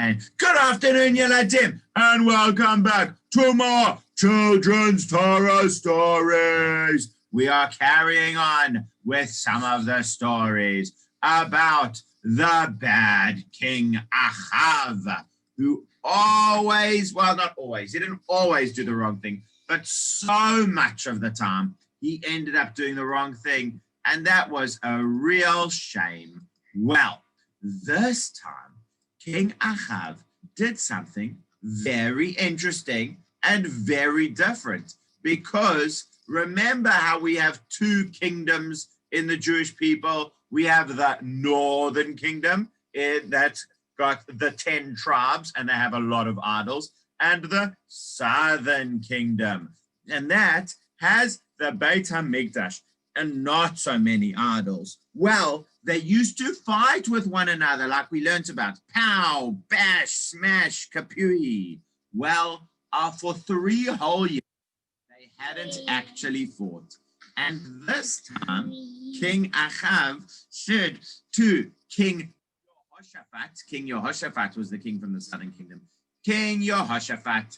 saying, good afternoon, Yeladim, and welcome back to more children's Torah stories. We are carrying on with some of the stories about the bad King Achav, who always, well, not always, he didn't always do the wrong thing, but so much of the time, he ended up doing the wrong thing, and that was a real shame. Well, this time, King Achav did something very interesting and very different, because remember how we have two kingdoms in the Jewish people. We have the northern kingdom that's got the 10 tribes and they have a lot of idols, and the southern kingdom, and that has the Beit HaMikdash and not so many idols. Well, they used to fight with one another, like we learned about. Pow, bash, smash, kapui. Well, for 3 whole years, they hadn't actually fought. And this time, King Achav said to King Yehoshaphat, King Yehoshaphat was the king from the southern kingdom, King Yehoshaphat,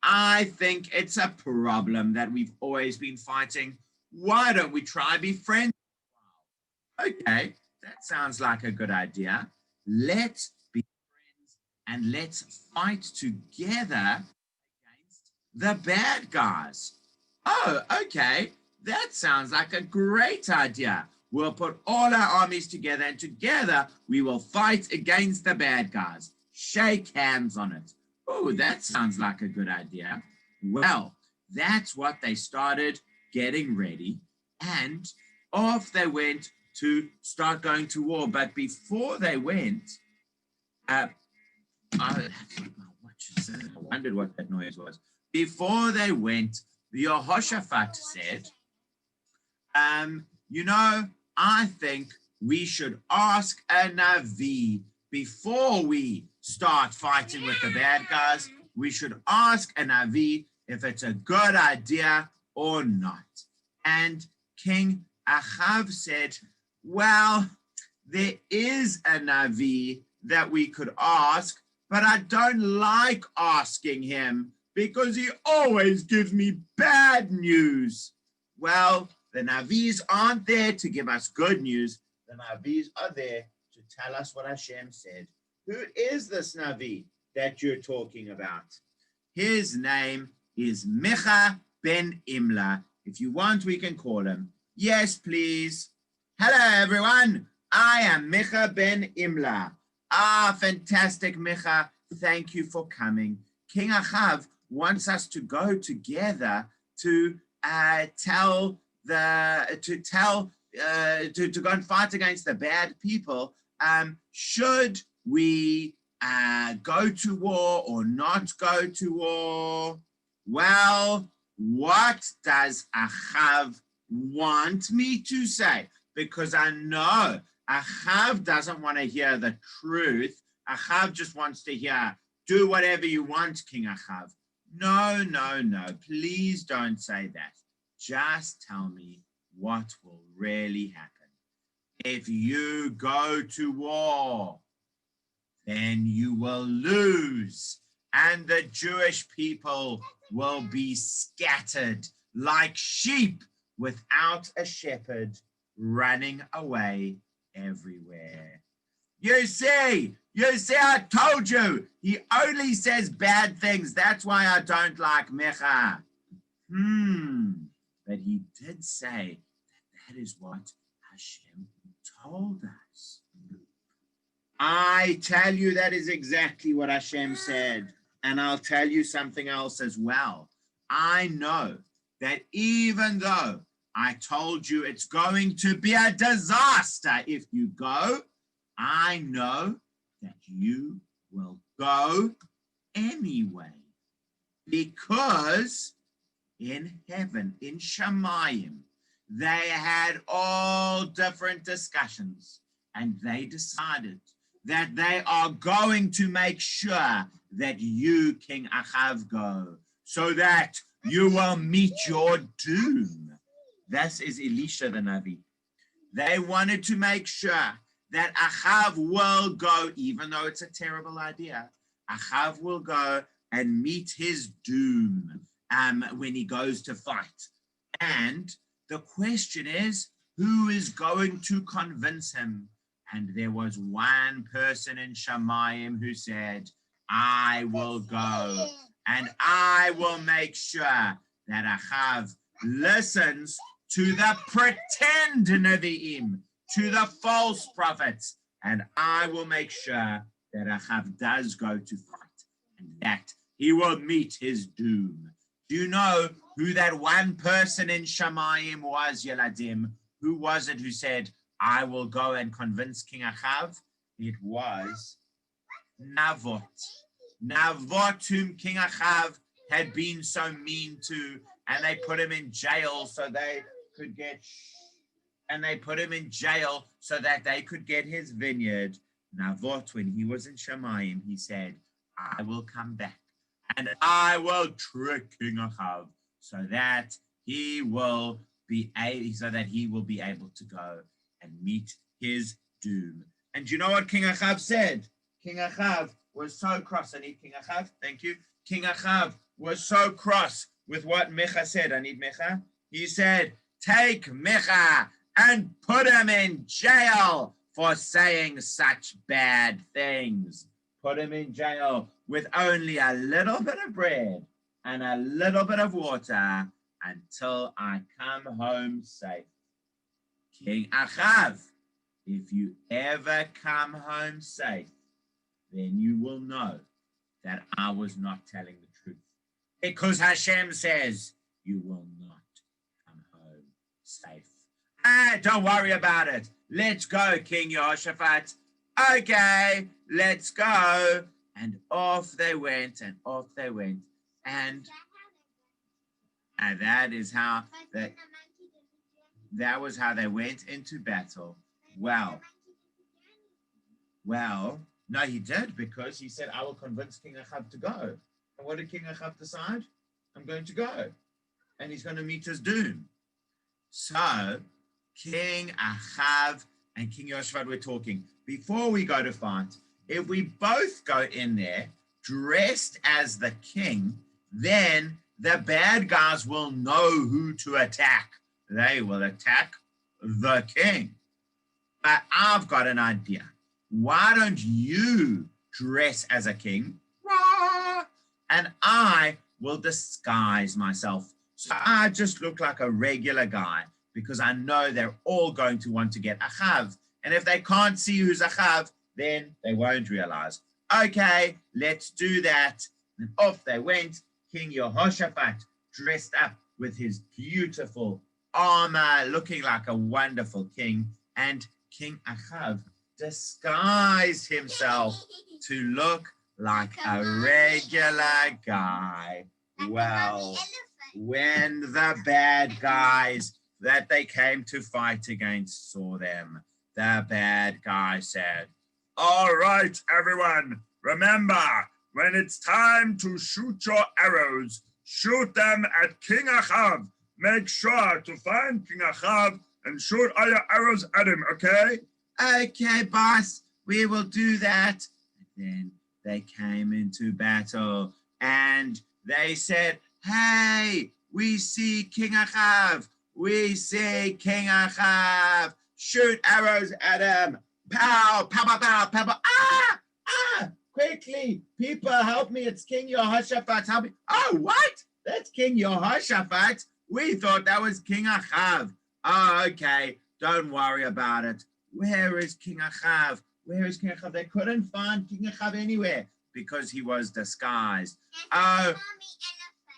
I think it's a problem that we've always been fighting. Why don't we try be friends? Okay, that sounds like a good idea. Let's be friends and let's fight together against the bad guys. Oh, okay, that sounds like a great idea. We'll put all our armies together and together we will fight against the bad guys. Shake hands on it. Oh, that sounds like a good idea. Well, that's what they started getting ready, and off they went to start going to war. But before they went, I wondered what that noise was. Before they went, Yehoshaphat said, you know, I think we should ask a Navi before we start fighting with the bad guys. We should ask a Navi if it's a good idea or not. And King Achav said, well, there is a Navi that we could ask, but I don't like asking him because he always gives me bad news. Well, the Navis aren't there to give us good news. The Navis are there to tell us what Hashem said. Who is this Navi that you're talking about? His name is Micha ben Imla. If you want, we can call him. Yes, please. Hello, everyone. I am Micha ben Imla. Ah, fantastic, Micha. Thank you for coming. King Achav wants us to go together to go and fight against the bad people. Should we go to war or not go to war? Well, what does Achav want me to say? Because I know Achav doesn't want to hear the truth. Achav just wants to hear, do whatever you want, King Achav. No, no, no, please don't say that. Just tell me what will really happen. If you go to war, then you will lose, and the Jewish people will be scattered like sheep without a shepherd, running away everywhere. You see, I told you, he only says bad things. That's why I don't like Micha. But he did say that is what Hashem told us. I tell you that is exactly what Hashem said. And I'll tell you something else as well. I know that even though I told you it's going to be a disaster if you go, I know that you will go anyway. Because in heaven, in Shamayim, they had all different discussions, and they decided that they are going to make sure that you, King Achav, go, so that you will meet your doom. This is Elisha the Navi. They wanted to make sure that Achav will go, even though it's a terrible idea. Achav will go and meet his doom when he goes to fight. And the question is, who is going to convince him? And there was one person in Shamayim who said, I will go and I will make sure that Achav listens to the pretend Nevi'im, to the false prophets, and I will make sure that Achav does go to fight and that he will meet his doom. Do you know who that one person in Shamayim was, Yeladim? Who was it who said, I will go and convince King Achav? It was Navot. Navot, whom King Achav had been so mean to, and they put him in jail so they could get, and they put him in jail so that they could get his vineyard. Navot, when he was in Shamayim, he said, I will come back and I will trick King Achav so that he will be able to go and meet his doom. And you know what King Achav said? King Achav was so cross. I need King Achav. Thank you. King Achav was so cross with what Micha said. I need Micha. He said, take Micha and put him in jail for saying such bad things. Put him in jail with only a little bit of bread and a little bit of water until I come home safe. King Achav, if you ever come home safe, then you will know that I was not telling the truth. Because Hashem says you will not come home safe. Don't worry about it. Let's go, King Yehoshaphat. Okay, let's go. And off they went, and off they went. And that is how that was how they went into battle. Well, no, he did, because he said, I will convince King Achav to go. And what did King Achav decide? I'm going to go. And he's going to meet his doom. So King Achav and King Yehoshaphat were talking. Before we go to fight, if we both go in there dressed as the king, then the bad guys will know who to attack. They will attack the king. But I've got an idea. Why don't you dress as a king? And I will disguise myself. So I just look like a regular guy, because I know they're all going to want to get Achav. And if they can't see who's Achav, then they won't realize. Okay, let's do that. And off they went. King Yehoshaphat dressed up with his beautiful armor, looking like a wonderful king. And King Achav disguised himself to look like a regular guy. Well, when the bad guys that they came to fight against saw them, the bad guy said, all right, everyone, remember, when it's time to shoot your arrows, shoot them at King Achav. Make sure to find King Achav and shoot all your arrows at him, okay? Okay, boss, we will do that. And then they came into battle and they said, hey, we see King Achav. We see King Achav. Shoot arrows at him. Pow, pow, pow, pow, pow, pow. Ah, quickly. People, help me. It's King Yehoshaphat. Help me. Oh, what? That's King Yehoshaphat. We thought that was King Achav. Oh, okay. Don't worry about it. Where is King Achav? Where is King Achav? They couldn't find King Achav anywhere because he was disguised. Oh,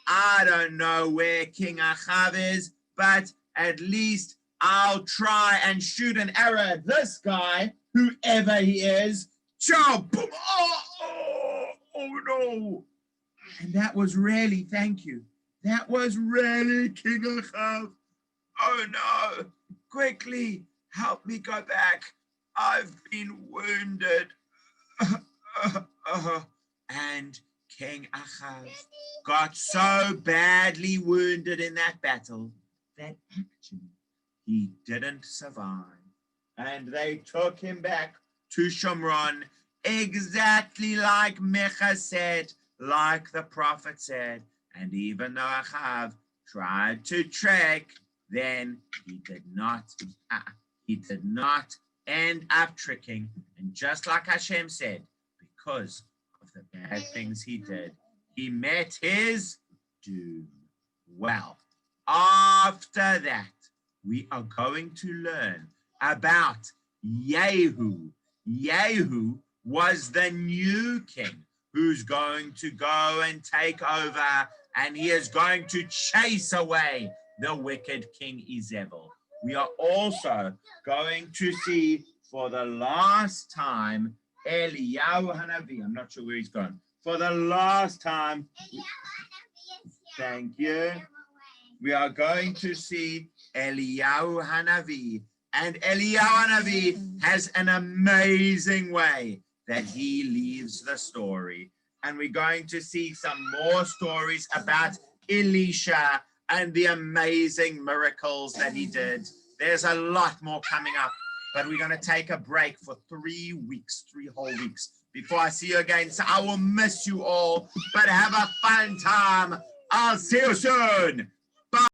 I don't know where King Achav is, but at least I'll try and shoot an arrow at this guy, whoever he is. Chop! Oh no! And that was really, thank you. That was really King Achav. Oh no! Quickly, help me go back. I've been wounded. And King Achav got so badly wounded in that battle that actually he didn't survive. And they took him back to Shomron exactly like Micha said, like the prophet said. And even though Achav tried to trick, then he did not end up tricking. And just like Hashem said, because of the bad things he did, he met his doom. Well, after that, we are going to learn about Yehu. Yehu was the new king who's going to go and take over, and he is going to chase away the wicked King Izebel. We are also going to see for the last time Eliyahu Hanavi. I'm not sure where he's gone. For the last time, thank you. We are going to see Eliyahu Hanavi. And Eliyahu Hanavi has an amazing way that he leaves the story. And we're going to see some more stories about Elisha and the amazing miracles that he did. There's a lot more coming up, but we're going to take a break for 3 weeks, 3 whole weeks, before I see you again. So I will miss you all, but have a fun time. I'll see you soon.